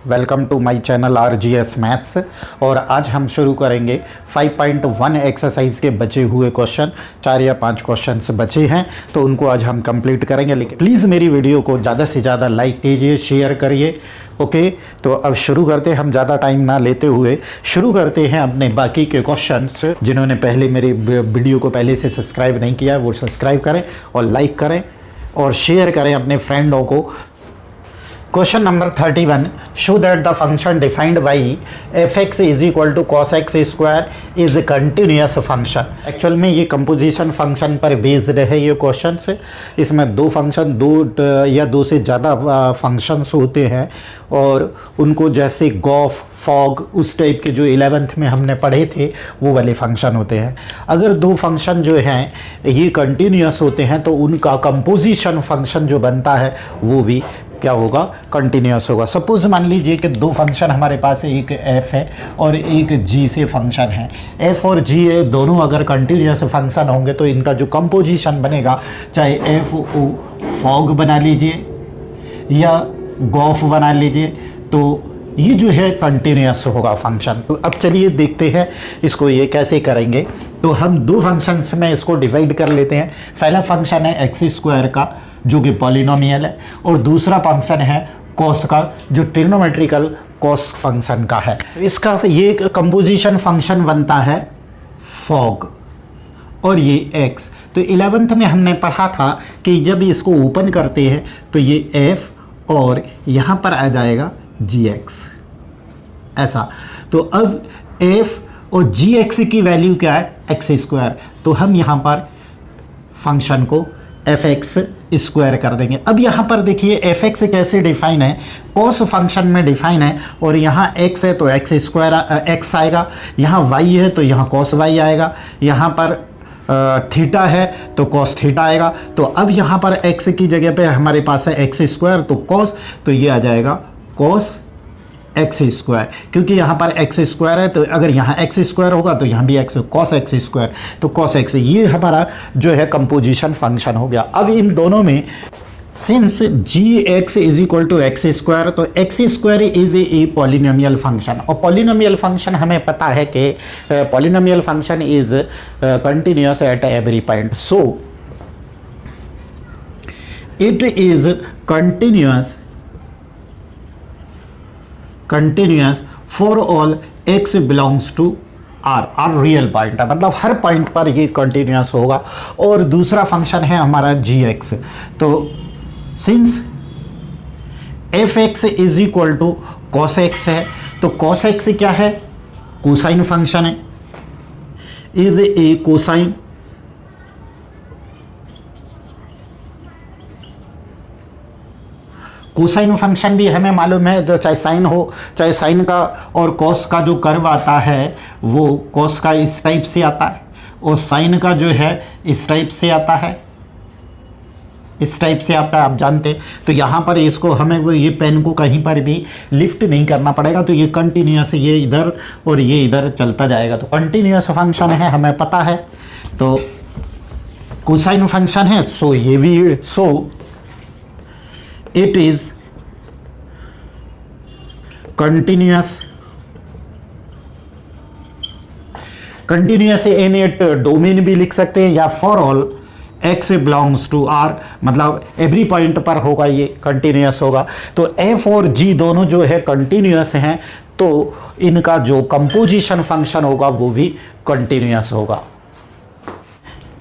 Welcome to my channel RGS maths. और आज हम शुरू करेंगे 5.1 एक्सरसाइज के बचे हुए क्वेश्चन। 4 या 5 क्वेश्चंस बचे हैं तो उनको आज हम कंप्लीट करेंगे। लेकिन प्लीज़ मेरी वीडियो को ज़्यादा से ज़्यादा लाइक कीजिए, शेयर करिए। ओके, तो अब शुरू करते हैं। हम ज़्यादा टाइम ना लेते हुए शुरू करते हैं अपने बाकी के क्वेश्चंस। जिन्होंने पहले मेरे वीडियो को पहले से सब्सक्राइब नहीं किया वो सब्सक्राइब करें और लाइक करें और शेयर करें अपने फ्रेंडों को। Question number 31, show that the function defined by f(x) is equal to cos x square is continuous function. Actual में ये कंपोजिशन फंक्शन पर बेस्ड है ये क्वेश्चन से। इसमें दो फंक्शन, दो या दो से ज़्यादा फंक्शंस होते हैं और उनको जैसे गॉफ, फॉग, उस टाइप के जो 11th में हमने पढ़े थे वो वाले फंक्शन होते हैं। अगर दो फंक्शन जो हैं ये कंटिन्यूस होते हैं तो उनका कंपोजिशन फंक्शन जो बनता है वो भी क्या होगा, कंटिन्यूस होगा। सपोज मान लीजिए कि दो फंक्शन हमारे पास है, एक f है और एक g से फंक्शन है। f और g दोनों अगर कंटिन्यूस फंक्शन होंगे तो इनका जो कंपोजिशन बनेगा, चाहे f o फॉग बना लीजिए या गॉफ बना लीजिए, तो ये जो है कंटिन्यूस होगा फंक्शन। तो अब चलिए देखते हैं इसको ये कैसे करेंगे। तो हम दो फंक्शंस में इसको डिवाइड कर लेते हैं। पहला फंक्शन है एक्स स्क्वायर का जो कि पॉलिनोमियल है और दूसरा फंक्शन है कॉस का जो ट्रिग्नोमेट्रिकल कॉस फंक्शन का है। इसका ये कंपोजिशन फंक्शन बनता है फॉग और ये x। तो 11th में हमने पढ़ा था कि जब इसको ओपन करते हैं तो ये f और यहाँ पर आ जाएगा gx ऐसा। तो अब f और gx की वैल्यू क्या है, एक्स स्क्वायर। तो हम यहाँ पर फंक्शन को fx स्क्वायर कर देंगे। अब यहाँ पर देखिए fx कैसे डिफाइन है, कॉस फंक्शन में डिफाइन है और यहाँ x है तो एक्स स्क्वायर x आएगा, यहाँ y है तो यहाँ कॉस y आएगा, यहाँ पर थीटा है तो कॉस थीटा आएगा। तो अब यहाँ पर x की जगह पे हमारे पास है एक्स स्क्वायर तो कॉस, तो ये आ जाएगा कॉस एक्स स्क्वायर। क्योंकि यहाँ पर एक्स स्क्वायर है तो अगर यहाँ एक्स स्क्वायर होगा तो यहाँ भी एक्स, कॉस एक्स स्क्वायर, तो कॉस एक्स। ये हमारा जो है कंपोजिशन फंक्शन हो गया। अब इन दोनों में since g x is equal to x square, तो x square is a polynomial function और पॉलिनोमियल फंक्शन हमें पता है कि polynomial function is continuous at every point. So it is continuous for all x belongs to r real point है, मतलब हर point पर ये कंटिन्यूस होगा। और दूसरा फंक्शन है हमारा gx। तो since f(x) is equal to cos x है, तो cos x क्या है, कोसाइन फंक्शन है, is a cosine. Cosine function भी हमें मालूम है, तो चाहे साइन हो, चाहे साइन का और कॉस का जो कर्व आता है वो कॉस का इस टाइप से आता है और साइन का जो है इस टाइप से आता है, इस टाइप से आता है, आप जानते हैं। तो यहाँ पर इसको हमें ये पेन को कहीं पर भी लिफ्ट नहीं करना पड़ेगा, तो ये कंटिन्यूस, ये इधर और ये इधर चलता जाएगा। तो कंटिन्यूस फंक्शन है, हमें पता है। तो कोसाइन फंक्शन है, सो ये भी, so it is continuous in it domain भी लिख सकते हैं या for all x belongs to r, मतलब एवरी पॉइंट पर होगा, ये कंटिन्यूस होगा। तो f और g दोनों जो है कंटिन्यूस हैं तो इनका जो कंपोजिशन फंक्शन होगा वो भी कंटिन्यूस होगा।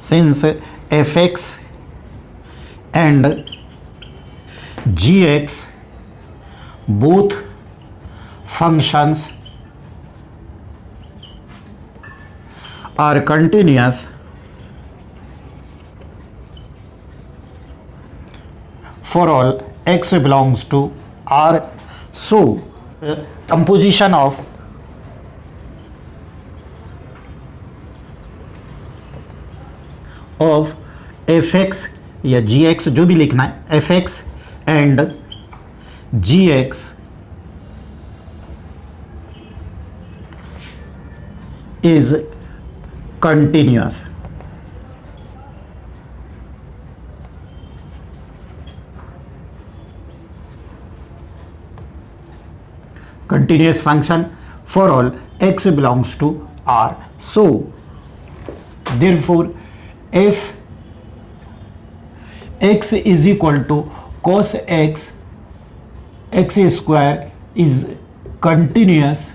Since fx and gx both functions are continuous for all x belongs to r, so composition of fx या gx जो भी लिखना है, fx and gx is continuous। continuous function for all x belongs to R. So therefore f x is equal to cos x x square is continuous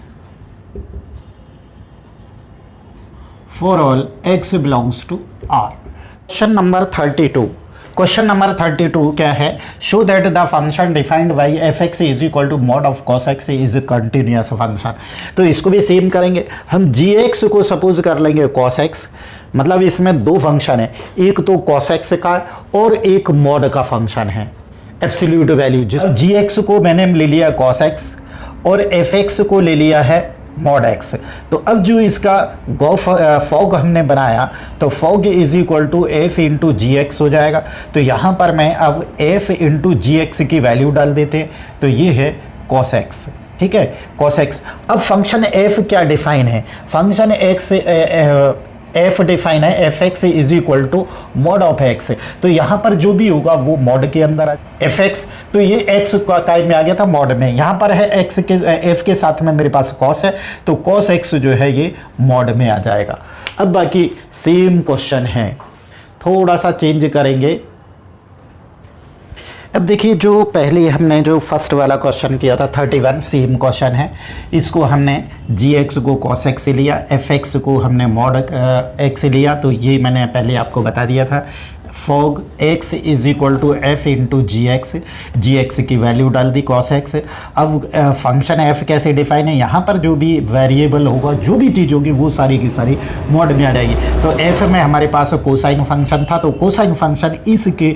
for all x belongs to R. Question number 32. Question number 32 क्या है? Show that the function defined by F x is equal to mod of cos x is continuous function. तो इसको भी same करेंगे हम. जी x को suppose कर लेंगे कॉस एक्स, मतलब इसमें दो फंक्शन है, एक तो कॉस एक्स का और एक मॉड का फंक्शन है एब्सोल्यूट वैल्यू. जिस जी एक्स को मैंने ले लिया कॉस एक्स और एफ एक्स को ले लिया है मॉड एक्स. तो अब जो इसका फॉग हमने बनाया तो fog is equal to F into G X हो जाएगा. तो यहाँ पर मैं अब एफ इंटू जी एक्स की वैल्यू डाल देते हैं, तो ये है कॉस एक्स. ठीक है, कॉस एक्स. अब फंक्शन एफ क्या डिफाइन है? फंक्शन एक्स एफ डिफाइन है F x is equal to mod of X. तो यहाँ पर जो भी होगा वो मॉड के अंदर एफ एक्स, तो ये एक्स का टाइम में आ गया था मॉड में. यहाँ पर है एक्स के एफ के साथ में मेरे पास कॉस है, तो कॉस एक्स जो है ये मॉड में आ जाएगा. अब बाकी सेम क्वेश्चन है, थोड़ा सा चेंज करेंगे. अब देखिए जो पहले हमने जो फर्स्ट वाला क्वेश्चन किया था 31 सेम क्वेश्चन है. इसको हमने जी एक्स को कॉस एक्स से लिया, एफ एक्स को हमने मॉड एक्स से लिया. तो ये मैंने पहले आपको बता दिया था. Fog X is equal to F into G X की वैल्यू डाल दी कॉस एक्स. अब फंक्शन एफ कैसे डिफाइन है? यहाँ पर जो भी वेरिएबल होगा, जो भी चीज़ होगी वो सारी की सारी मॉड में आ जाएगी. तो एफ में हमारे पास कोसाइन फंक्शन था, तो कोसाइन फंक्शन इसके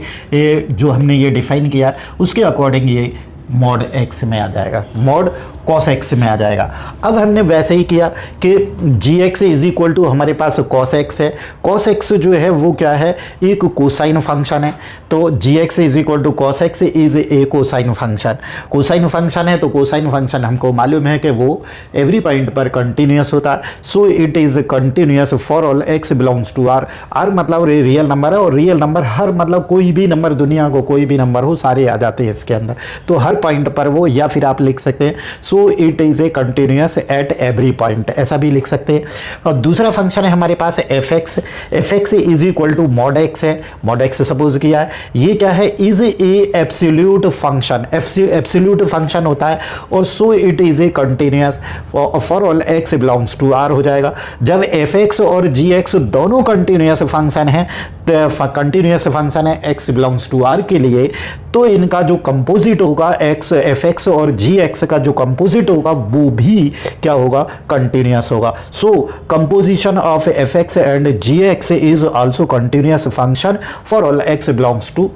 जो हमने ये डिफाइन किया उसके अकॉर्डिंग ये मॉड एक्स में आ जाएगा, मॉड कॉस एक्स में आ जाएगा. अब हमने वैसे ही किया कि जी एक्स इज इक्वल टू हमारे पास कॉस एक्स है. कॉस एक्स जो है वो क्या है? एक कोसाइन फंक्शन है. तो g x is equal to cos x is a cosine function. Cosine function है तो कोसाइन फंक्शन हमको मालूम है कि वो एवरी पॉइंट पर कंटिन्यूस होता है. So it is continuous for all x belongs to R. R मतलब रियल नंबर है, और रियल नंबर हर मतलब कोई भी नंबर, दुनिया को कोई भी नंबर हो सारे आ जाते हैं इसके अंदर. तो हर पॉइंट पर वो, या फिर आप लिख सकते हैं सो it is a continuous at every point, ऐसा भी लिख सकते हैं. और दूसरा फंक्शन है हमारे पास f x. F x is equal to mod x है. मॉड एक्स सपोज किया है. ये क्या है? Is a absolute function. Absolute function होता है और so it is a continuous for all x belongs to R हो जाएगा. जब एफ एक्स और जी एक्स दोनों कंटिन्यूस फंक्शन है, कंटिन्यूस फंक्शन है एक्स बिलोंग्स टू आर के लिए, तो इनका जो कंपोजिट होगा एक्स एफ एक्स और जी एक्स का जो कंपोजिट होगा वो भी क्या होगा? कंटिन्यूस होगा. So composition of f x and g x is also continuous function for all x belongs to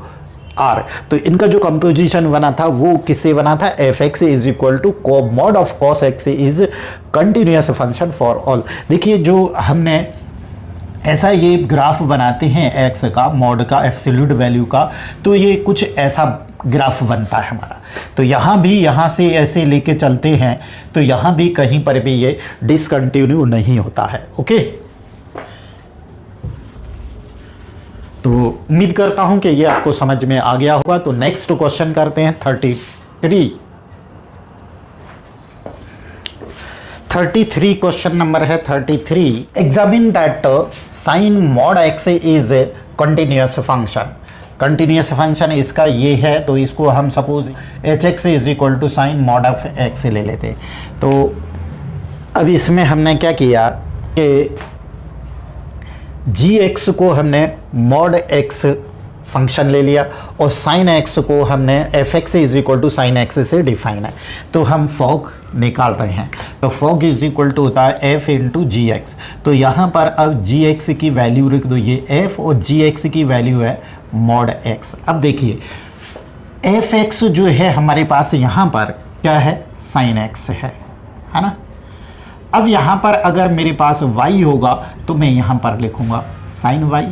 R. तो इनका जो कंपोजिशन बना था वो किससे बना था? F x is equal to mod of cos x is continuous function for all. देखिए जो हमने ऐसा ये ग्राफ बनाते हैं एक्स का, मॉड का, एब्सोल्यूट वैल्यू का, तो ये कुछ ऐसा ग्राफ बनता है हमारा. तो यहाँ भी, यहाँ से ऐसे लेके चलते हैं तो यहाँ भी कहीं पर भी ये डिसकंटिन्यू नहीं होता है. ओके, तो उम्मीद करता हूँ कि ये आपको समझ में आ गया होगा. तो नेक्स्ट क्वेश्चन करते हैं 33 क्वेश्चन नंबर है 33. Examine that sine mod x is continuous function. Continuous function इसका ये है, तो इसको हम suppose H x is equal to sine mod of X ले लेते. तो अब इसमें हमने क्या किया कि जी एक्स को हमने मॉड एक्स फंक्शन ले लिया और साइन एक्स को हमने F x is equal to sine X से डिफाइन है. तो हम फॉग निकाल रहे हैं, तो फॉग इज इक्वल टू होता है एफ इंटू जी एक्स. तो यहाँ पर अब जी एक्स की वैल्यू रख दो, ये एफ और जी एक्स की वैल्यू है मॉड एक्स. अब देखिए एफ एक्स जो है हमारे पास यहाँ पर क्या है? साइन एक्स है ना. अब यहाँ पर अगर मेरे पास y होगा तो मैं यहाँ पर लिखूँगा साइन y,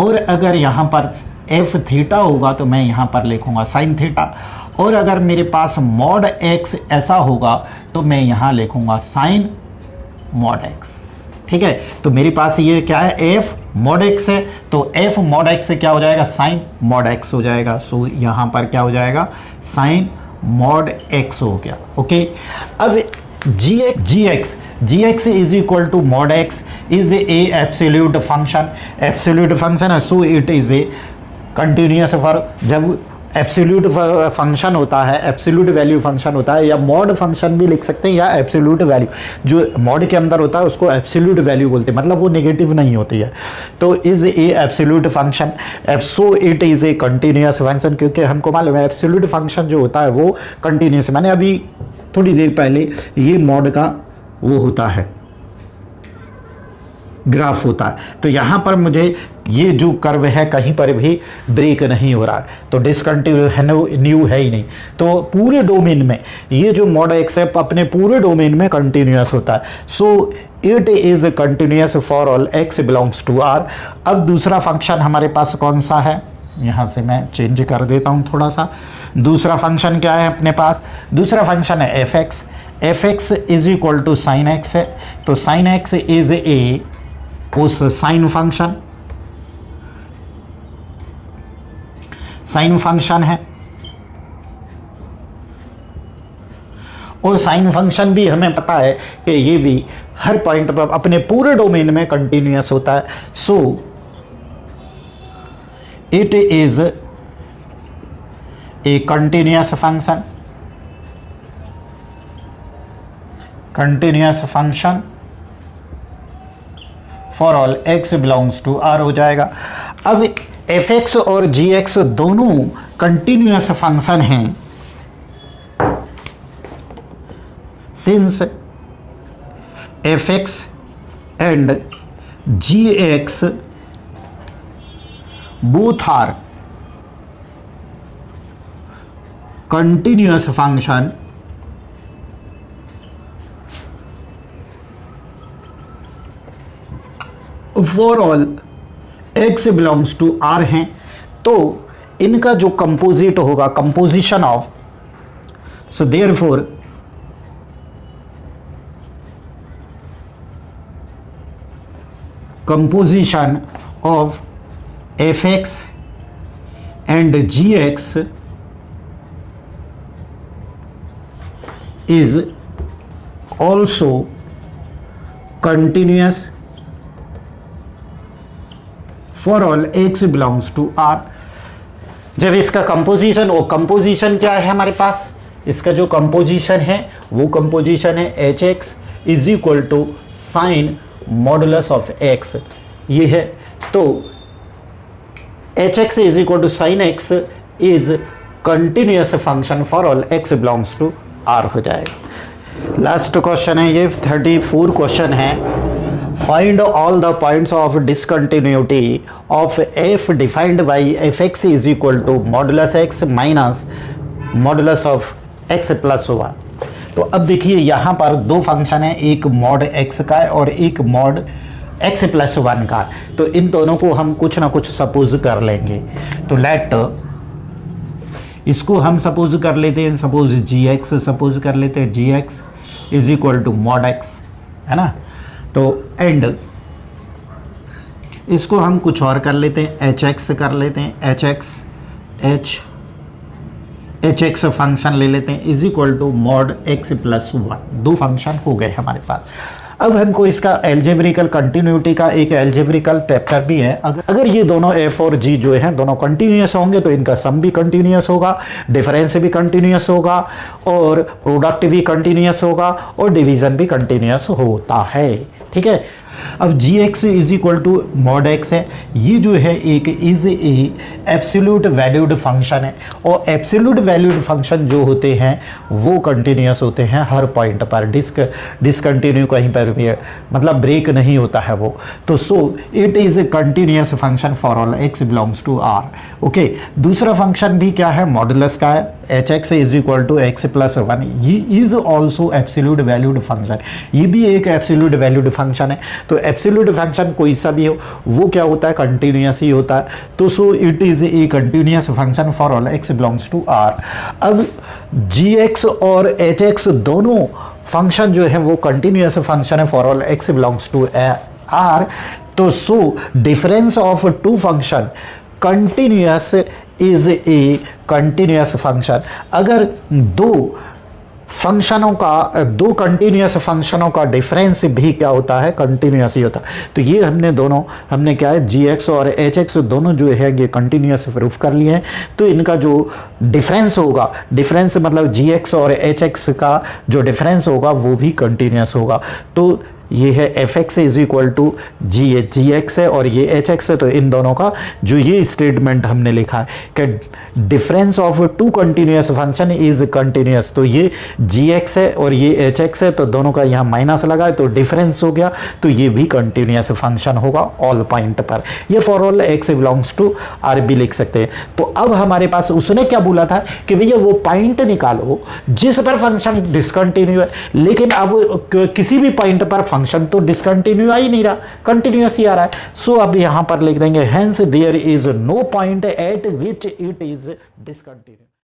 और अगर यहाँ पर एफ थीटा होगा तो मैं यहाँ पर लिखूँगा साइन थीटा, और अगर मेरे पास मॉड एक्स ऐसा होगा तो मैं यहाँ लिखूँगा साइन मॉड एक्स. ठीक है, तो मेरे पास ये क्या है? एफ मॉड एक्स है, तो एफ मॉड एक्स से क्या हो जाएगा? साइन मॉड एक्स हो जाएगा. सो यहाँ पर क्या हो जाएगा? साइन मॉड एक्स हो गया। ओके, अब g x is equal to mod x is a absolute function, absolute function है, so it is a continuous for, जब एब्सोल्यूट फंक्शन होता है, एब्सोल्यूट वैल्यू फंक्शन होता है, या मॉड फंक्शन भी लिख सकते हैं, या एब्सोल्यूट वैल्यू जो मॉड के अंदर होता है उसको एब्सोल्यूट वैल्यू बोलते हैं, मतलब वो नेगेटिव नहीं होती है। तो is a absolute function, so it is a continuous function, क्योंकि हमको मालूम है एब्सोल्यूट फंक्शन जो होता है वो कंटिन्यूअस, मैंने अभी थोड़ी देर पहले ये मॉड का वो होता है ग्राफ होता है, तो यहाँ पर मुझे ये जो कर्व है कहीं पर भी ब्रेक नहीं हो रहा है, तो डिसकंटिन्यू है ही नहीं, तो पूरे डोमेन में ये जो मॉड एक्स है अपने पूरे डोमेन में कंटिन्यूअस होता है, so it is continuous for all x belongs to R. अब दूसरा फंक्शन हमारे पास कौन सा है, यहाँ से मैं चेंज कर देता हूँ थोड़ा सा। दूसरा फंक्शन क्या है अपने पास, दूसरा फंक्शन है F x, f x is equal to sine x है, तो साइन एक्स इज ए उस साइन फंक्शन है, और साइन फंक्शन भी हमें पता है कि ये भी हर पॉइंट पर अपने पूरे डोमेन में कंटिन्यूअस होता है, so it is a continuous function for all x belongs to R हो जाएगा। अब एफ एक्स और जी एक्स दोनों कंटिन्यूअस फंक्शन हैं, since f x and g x both are continuous function for all x belongs to R हैं, तो इनका जो कंपोजिट होगा, composition of, so therefore composition of f x and g x is also continuous for all x belongs to are. जब इसका composition, वो composition क्या है हमारे पास, इसका जो कंपोजिशन है वो कंपोजिशन है h x is equal to sine modulus of x, ये है, तो h x is equal to sine x is continuous function for all x belongs to R हो जाएगा। लास्ट क्वेश्चन है ये 34 क्वेश्चन है, find all the points of discontinuity of f defined by F x is equal to modulus x minus modulus of x plus 1। तो अब देखिए यहाँ पर दो फंक्शन है, एक मॉड एक्स का है और एक मॉड एक्स प्लस 1 का, तो इन दोनों को हम कुछ ना कुछ सपोज कर लेंगे। तो लेट इसको हम सपोज कर लेते हैं, सपोज जी एक्स सपोज कर लेते हैं, g x is equal to mod x, है ना, तो एंड इसको हम कुछ और कर लेते हैं, एच एक्स कर लेते हैं, एच एक्स फंक्शन ले लेते हैं is equal to mod x plus 1, दो फंक्शन हो गए हमारे पास। अब हमको इसका एल्जेब्रिकल कंटिन्यूटी का एक एल्जेब्रिकल चैप्टर भी है, अगर ये दोनों एफ और जी जो है दोनों कंटिन्यूअस होंगे तो इनका सम भी कंटिन्यूअस होगा, डिफरेंस भी कंटिन्यूअस होगा, और प्रोडक्ट भी कंटिन्यूअस होगा, और डिवीजन भी कंटिन्यूअस होता है, ठीक है। अब g x is equal to mod x है, ये जो है एक is a absolute valued function है, और एब्सोल्यूट वैल्यूड फंक्शन जो होते हैं वो कंटिन्यूअस होते हैं हर पॉइंट पर, डिसकंटिन्यू कहीं पर भी है, मतलब ब्रेक नहीं होता है वो, तो so it is a continuous function for all x belongs to R. Okay, दूसरा फंक्शन भी क्या है, मॉडुलस का है, h x is equal to x plus 1, ये is also absolute valued function, ये भी एक एब्सोल्यूट वैल्यूड फंक्शन है। तो एब्सोल्यूट फंक्शन कोई सा भी हो वो क्या होता है, कंटिन्यूअस ही होता है, तो so it is a continuous function for all x belongs to R. अब जी एक्स और एच एक्स दोनों फंक्शन जो है वो कंटिन्यूअस फंक्शन है for all x belongs to R, तो so difference of two function continuous is a continuous function, अगर दो कंटिन्यूअस फंक्शनों का डिफरेंस भी क्या होता है, कंटिन्यूअस ही होता है। तो ये हमने क्या है, gx और hx दोनों जो है ये कंटिन्यूअस प्रूफ कर लिए हैं। तो इनका जो डिफरेंस होगा, डिफरेंस मतलब gx और hx का जो डिफरेंस होगा वो भी कंटिन्यूअस होगा। तो ये है fx is equal to gx है और ये hx है। तो इन दोनों का जो ये स्टेटमेंट हमने लिखा है कि difference of two continuous function is continuous, तो ये gx है और ये hx है, तो दोनों का यहाँ माइनस लगा है तो डिफरेंस हो गया, तो ये भी कंटिन्यूअस फंक्शन होगा ऑल पॉइंट पर। ये for all x belongs to r भी लिख सकते हैं। तो अब हमारे पास उसने क्या बोला था कि भैया वो पॉइंट निकालो जिस पर फंक्शन डिसकंटिन्यू है, लेकिन अब किसी भी पॉइंट पर फंक्शन तो डिसकंटिन्यू आ ही नहीं रहा, कंटिन्यूअस ही आ रहा है। सो अब यहां पर लिख देंगे hence there is no point at which it is discontinue.